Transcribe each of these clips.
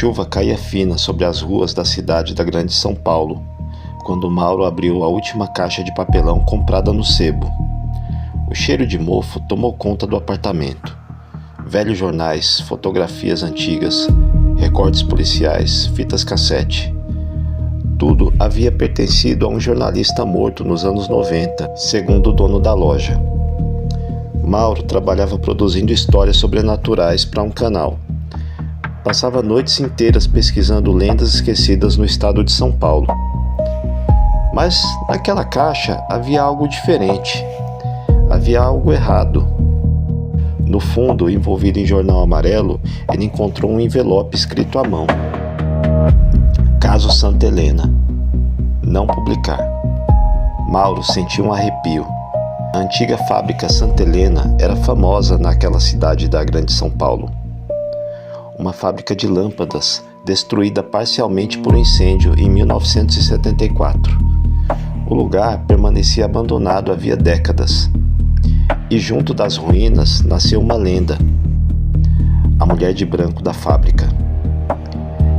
chuva caía fina sobre as ruas da cidade da Grande São Paulo, quando Mauro abriu a última caixa de papelão comprada no sebo. O cheiro de mofo tomou conta do apartamento. Velhos jornais, fotografias antigas, recortes policiais, fitas cassete. Tudo havia pertencido a um jornalista morto nos anos 90, segundo o dono da loja. Mauro trabalhava produzindo histórias sobrenaturais para um canal. Passava noites inteiras pesquisando lendas esquecidas no estado de São Paulo. Mas naquela caixa havia algo diferente. Havia algo errado. No fundo, envolvido em jornal amarelo, ele encontrou um envelope escrito à mão. Caso Santa Helena. Não publicar. Mauro sentiu um arrepio. A antiga fábrica Santa Helena era famosa naquela cidade da Grande São Paulo. Uma fábrica de lâmpadas, destruída parcialmente por um incêndio em 1974. O lugar permanecia abandonado havia décadas. E junto das ruínas nasceu uma lenda. A mulher de branco da fábrica.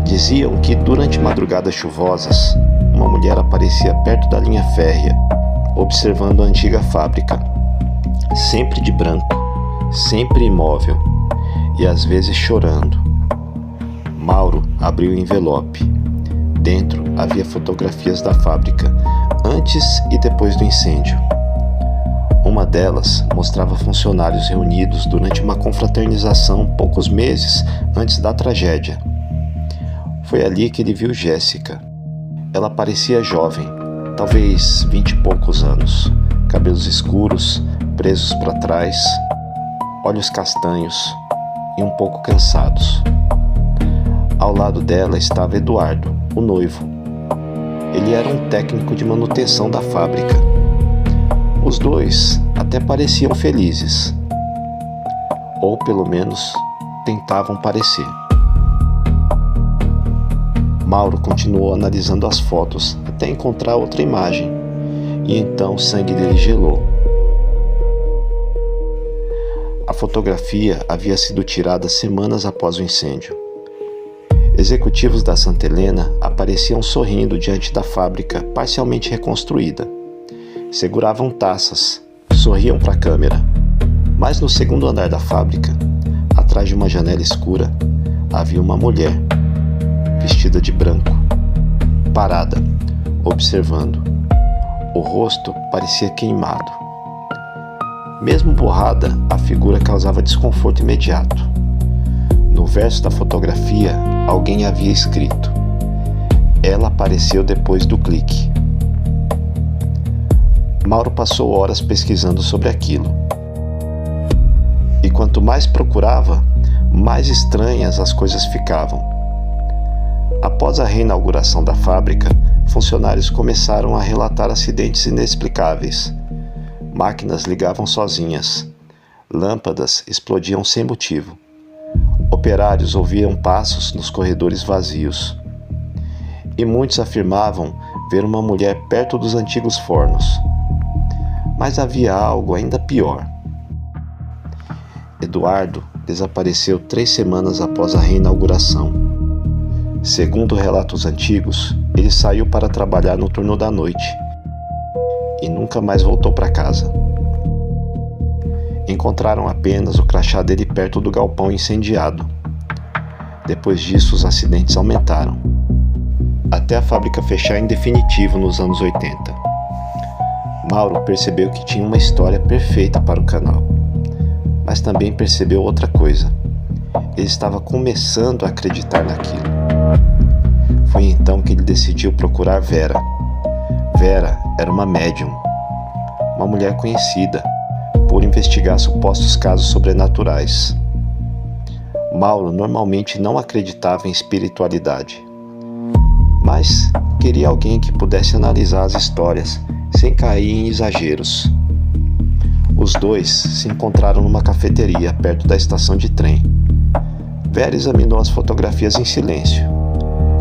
Diziam que durante madrugadas chuvosas, uma mulher aparecia perto da linha férrea, observando a antiga fábrica. Sempre de branco, sempre imóvel, e às vezes chorando. Mauro abriu o envelope. Dentro havia fotografias da fábrica, antes e depois do incêndio. Uma delas mostrava funcionários reunidos durante uma confraternização poucos meses antes da tragédia. Foi ali que ele viu Jéssica. Ela parecia jovem, talvez 20 e poucos anos, cabelos escuros, presos para trás, olhos castanhos e um pouco cansados. Ao lado dela estava Eduardo, o noivo. Ele era um técnico de manutenção da fábrica. Os dois até pareciam felizes. Ou pelo menos tentavam parecer. Mauro continuou analisando as fotos até encontrar outra imagem. E então o sangue dele gelou. A fotografia havia sido tirada semanas após o incêndio. Executivos da Santa Helena apareciam sorrindo diante da fábrica parcialmente reconstruída. Seguravam taças, sorriam para a câmera. Mas no segundo andar da fábrica, atrás de uma janela escura, havia uma mulher, vestida de branco, parada, observando. O rosto parecia queimado. Mesmo borrada, a figura causava desconforto imediato. No verso da fotografia, alguém havia escrito: "Ela apareceu depois do clique." Mauro passou horas pesquisando sobre aquilo. E quanto mais procurava, mais estranhas as coisas ficavam. Após a reinauguração da fábrica, funcionários começaram a relatar acidentes inexplicáveis. Máquinas ligavam sozinhas. Lâmpadas explodiam sem motivo. Operários ouviam passos nos corredores vazios. E muitos afirmavam ver uma mulher perto dos antigos fornos. Mas havia algo ainda pior. Eduardo desapareceu 3 semanas após a reinauguração. Segundo relatos antigos, ele saiu para trabalhar no turno da noite e nunca mais voltou para casa. Encontraram apenas o crachá dele perto do galpão incendiado. Depois disso, os acidentes aumentaram, até a fábrica fechar em definitivo nos anos 80. Mauro percebeu que tinha uma história perfeita para o canal, mas também percebeu outra coisa. Ele estava começando a acreditar naquilo. Foi então que ele decidiu procurar Vera. Vera era uma médium, uma mulher conhecida por investigar supostos casos sobrenaturais. Mauro normalmente não acreditava em espiritualidade, mas queria alguém que pudesse analisar as histórias sem cair em exageros. Os dois se encontraram numa cafeteria perto da estação de trem. Vera examinou as fotografias em silêncio.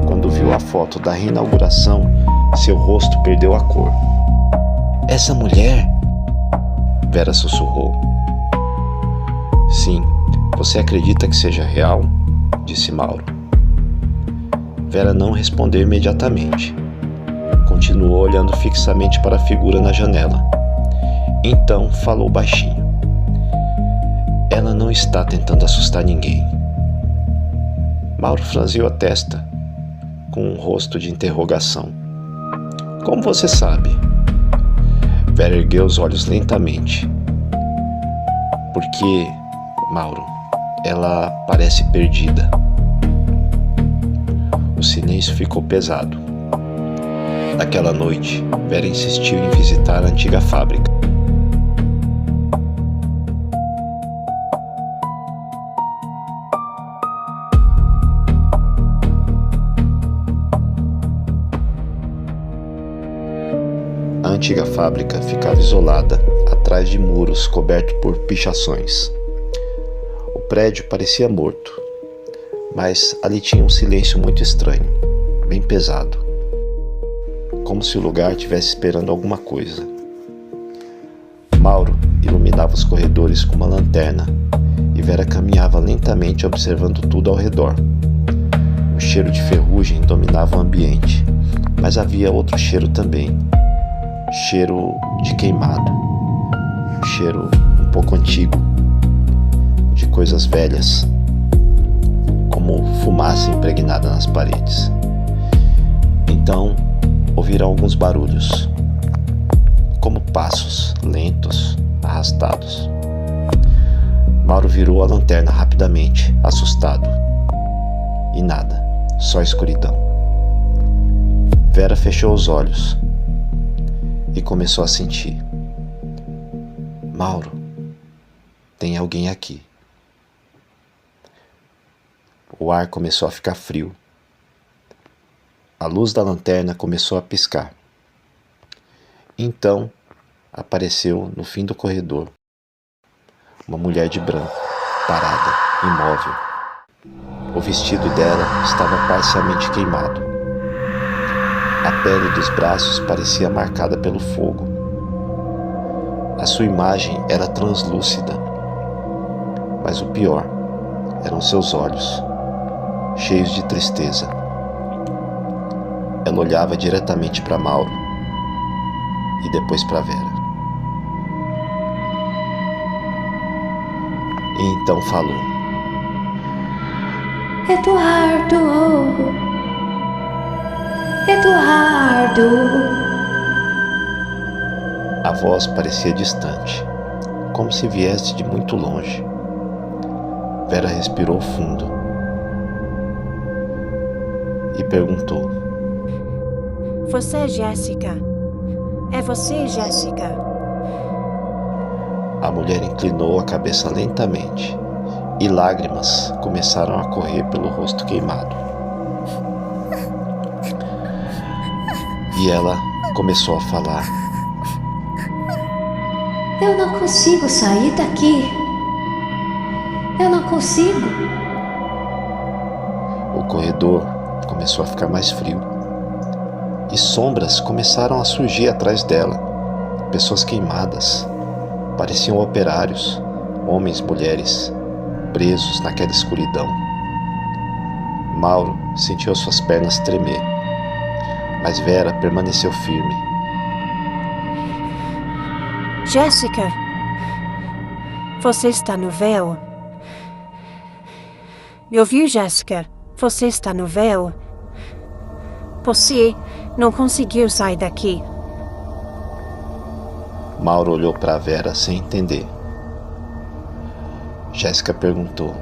Quando viu a foto da reinauguração, seu rosto perdeu a cor. "Essa mulher?" Vera sussurrou. "Sim, você acredita que seja real?" disse Mauro. Vera não respondeu imediatamente. Continuou olhando fixamente para a figura na janela. Então falou baixinho. Ela não está tentando assustar ninguém. Mauro franziu a testa, com um rosto de interrogação. Como você sabe? Vera ergueu os olhos lentamente. Porque, Mauro, ela parece perdida. O silêncio ficou pesado. Naquela noite, Vera insistiu em visitar a antiga fábrica. A antiga fábrica ficava isolada, atrás de muros cobertos por pichações. O prédio parecia morto, mas ali tinha um silêncio muito estranho, bem pesado, como se o lugar estivesse esperando alguma coisa. Mauro iluminava os corredores com uma lanterna e Vera caminhava lentamente observando tudo ao redor. O cheiro de ferrugem dominava o ambiente, mas havia outro cheiro também. Cheiro de queimado, um cheiro um pouco antigo, de coisas velhas, como fumaça impregnada nas paredes. Então, ouviram alguns barulhos, como passos lentos, arrastados. Mauro virou a lanterna rapidamente, assustado. E nada, só escuridão. Vera fechou os olhos e começou a sentir. Mauro, tem alguém aqui. O ar começou a ficar frio. A luz da lanterna começou a piscar. Então, apareceu no fim do corredor uma mulher de branco, parada, imóvel. O vestido dela estava parcialmente queimado. A pele dos braços parecia marcada pelo fogo. A sua imagem era translúcida. Mas o pior eram seus olhos, cheios de tristeza. Ela olhava diretamente para Mauro e depois para Vera. E então falou. Eduardo! A voz parecia distante, como se viesse de muito longe. Vera respirou fundo e perguntou. Você é Jéssica? É você, Jéssica? A mulher inclinou a cabeça lentamente e lágrimas começaram a correr pelo rosto queimado. E ela começou a falar. Eu não consigo sair daqui. Eu não consigo. O corredor começou a ficar mais frio. E sombras começaram a surgir atrás dela. Pessoas queimadas. Pareciam operários, homens, mulheres, presos naquela escuridão. Mauro sentiu suas pernas tremer. Mas Vera permaneceu firme. Jéssica, você está no véu? Me ouviu, Jéssica? Você está no véu? Você não conseguiu sair daqui. Mauro olhou para Vera sem entender. Jéssica perguntou.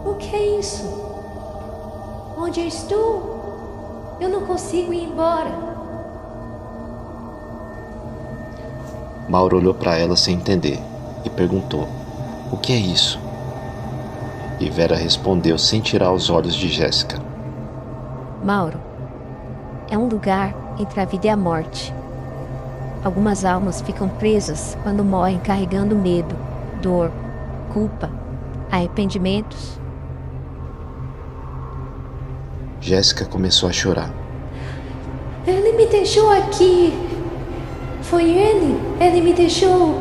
O que é isso? Onde eu estou? Eu não consigo ir embora. Mauro olhou para ela sem entender e perguntou. O que é isso? E Vera respondeu sem tirar os olhos de Jéssica. Mauro, é um lugar entre a vida e a morte. Algumas almas ficam presas quando morrem carregando medo, dor, culpa, arrependimentos. Jéssica começou a chorar. Ele me deixou aqui. Foi ele. Ele me deixou.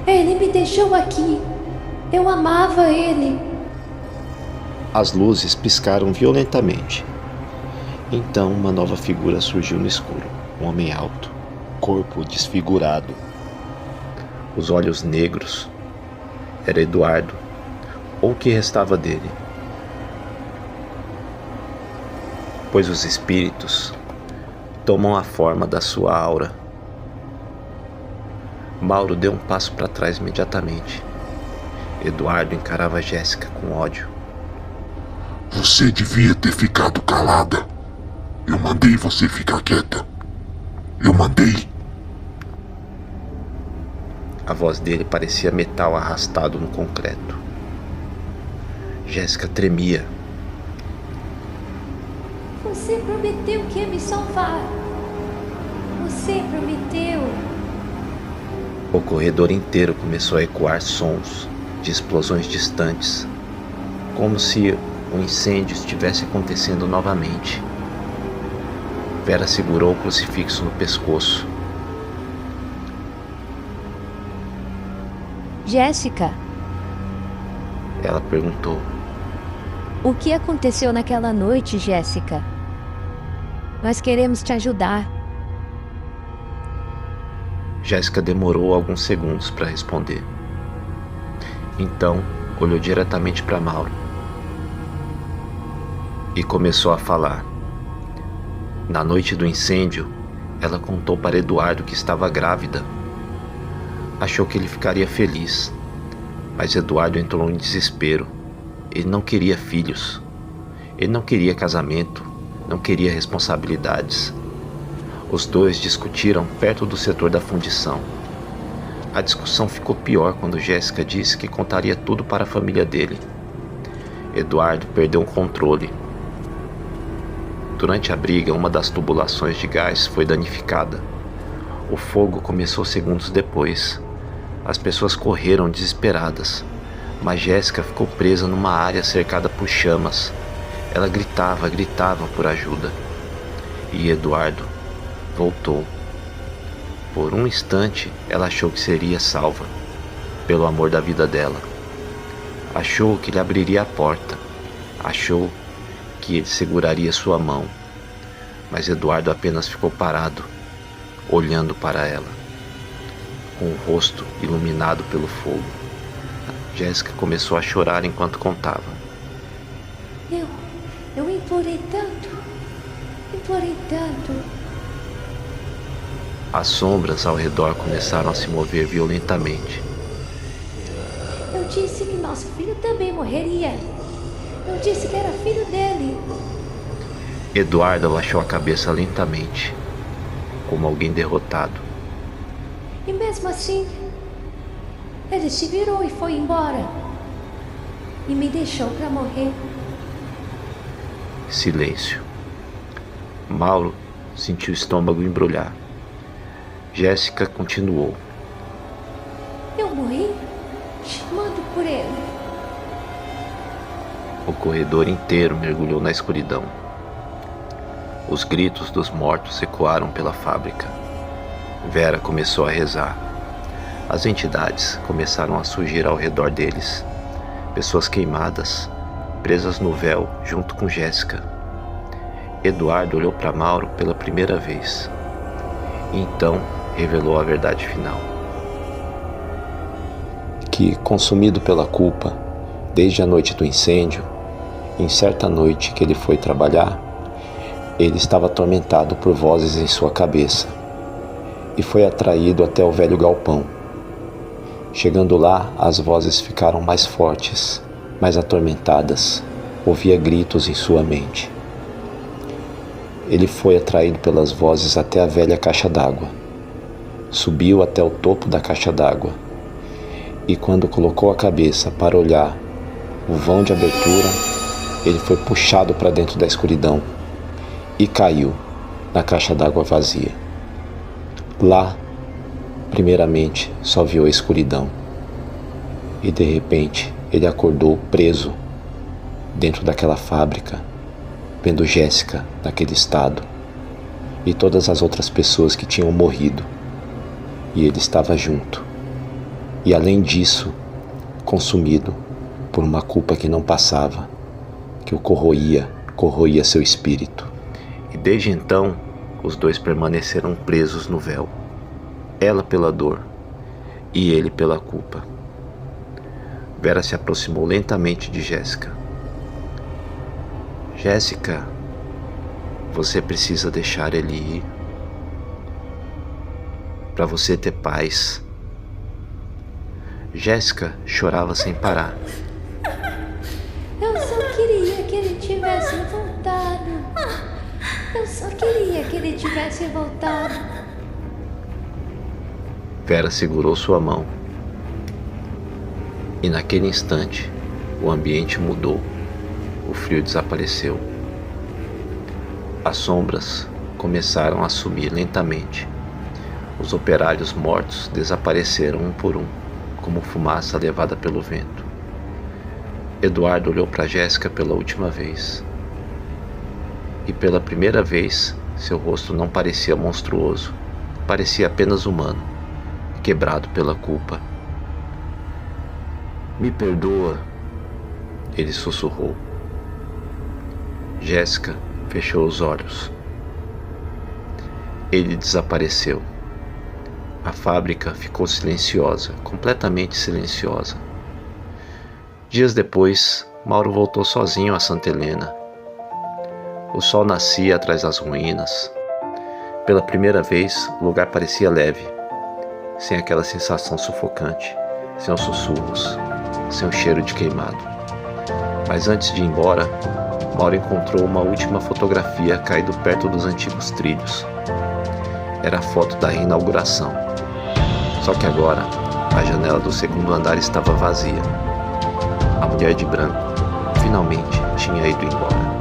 Ele me deixou aqui. Eu amava ele. As luzes piscaram violentamente. Então uma nova figura surgiu no escuro. Um homem alto, corpo desfigurado, os olhos negros. Era Eduardo, ou o que restava dele. Pois os espíritos tomam a forma da sua aura. Mauro deu um passo para trás imediatamente. Eduardo encarava Jéssica com ódio. Você devia ter ficado calada. Eu mandei você ficar quieta. Eu mandei. A voz dele parecia metal arrastado no concreto. Jéssica tremia. Você prometeu que ia me salvar. Você prometeu. O corredor inteiro começou a ecoar sons de explosões distantes, como se um incêndio estivesse acontecendo novamente. Vera segurou o crucifixo no pescoço. Jéssica, Ela perguntou. o que aconteceu naquela noite, Jéssica? Nós queremos te ajudar. Jéssica demorou alguns segundos para responder. Então, olhou diretamente para Mauro e começou a falar. Na noite do incêndio, ela contou para Eduardo que estava grávida. Achou que ele ficaria feliz, mas Eduardo entrou em desespero. Ele não queria filhos. Ele não queria casamento, não queria responsabilidades. Os dois discutiram perto do setor da fundição. A discussão ficou pior quando Jéssica disse que contaria tudo para a família dele. Eduardo perdeu o controle. Durante a briga, uma das tubulações de gás foi danificada. O fogo começou segundos depois. As pessoas correram desesperadas, mas Jéssica ficou presa numa área cercada por chamas. Ela gritava por ajuda. E Eduardo voltou. Por um instante, ela achou que seria salva, pelo amor da vida dela. Achou que ele abriria a porta. Achou que ele seguraria sua mão. Mas Eduardo apenas ficou parado, olhando para ela, com o rosto iluminado pelo fogo. Jéssica começou a chorar enquanto contava. Eu implorei tanto. As sombras ao redor começaram a se mover violentamente. Eu disse que nosso filho também morreria. Eu disse que era filho dele. Eduardo abaixou a cabeça lentamente, como alguém derrotado. E mesmo assim, ele se virou e foi embora. E me deixou para morrer. Silêncio. Mauro sentiu o estômago embrulhar. Jéssica continuou. Eu morri chamando por ele. O corredor inteiro mergulhou na escuridão. Os gritos dos mortos ecoaram pela fábrica. Vera começou a rezar. As entidades começaram a surgir ao redor deles. Pessoas queimadas, presas no véu junto com Jéssica. Eduardo olhou para Mauro pela primeira vez. E então revelou a verdade final. Que, consumido pela culpa, desde a noite do incêndio, em certa noite que ele foi trabalhar, ele estava atormentado por vozes em sua cabeça e foi atraído até o velho galpão. Chegando lá, as vozes ficaram mais fortes, mais atormentadas. Ouvia gritos em sua mente. Ele foi atraído pelas vozes até a velha caixa d'água. Subiu até o topo da caixa d'água e, quando colocou a cabeça para olhar o vão de abertura, ele foi puxado para dentro da escuridão e caiu na caixa d'água vazia. Lá, primeiramente, só viu a escuridão e, de repente, ele acordou preso dentro daquela fábrica, vendo Jéssica naquele estado e todas as outras pessoas que tinham morrido, e ele estava junto. E além disso, consumido por uma culpa que não passava, que o corroía seu espírito. E desde então, os dois permaneceram presos no véu. Ela pela dor e ele pela culpa. Vera se aproximou lentamente de Jéssica. Jéssica, você precisa deixar ele ir. Para você ter paz. Jéssica chorava sem parar. Eu só queria que ele tivesse voltado. Eu só queria que ele tivesse voltado. Vera segurou sua mão. E naquele instante, o ambiente mudou. O frio desapareceu. As sombras começaram a sumir lentamente. Os operários mortos desapareceram um por um, como fumaça levada pelo vento. Eduardo olhou para Jéssica pela última vez. E pela primeira vez, seu rosto não parecia monstruoso. Parecia apenas humano, quebrado pela culpa. Me perdoa, ele sussurrou. Jéssica fechou os olhos. Ele desapareceu. A fábrica ficou silenciosa, completamente silenciosa. Dias depois, Mauro voltou sozinho a Santa Helena. O sol nascia atrás das ruínas. Pela primeira vez, o lugar parecia leve, sem aquela sensação sufocante, sem os sussurros, sem o cheiro de queimado. Mas antes de ir embora, Mauro encontrou uma última fotografia caído perto dos antigos trilhos. Era a foto da reinauguração. Só que agora, a janela do segundo andar estava vazia. A mulher de branco finalmente tinha ido embora.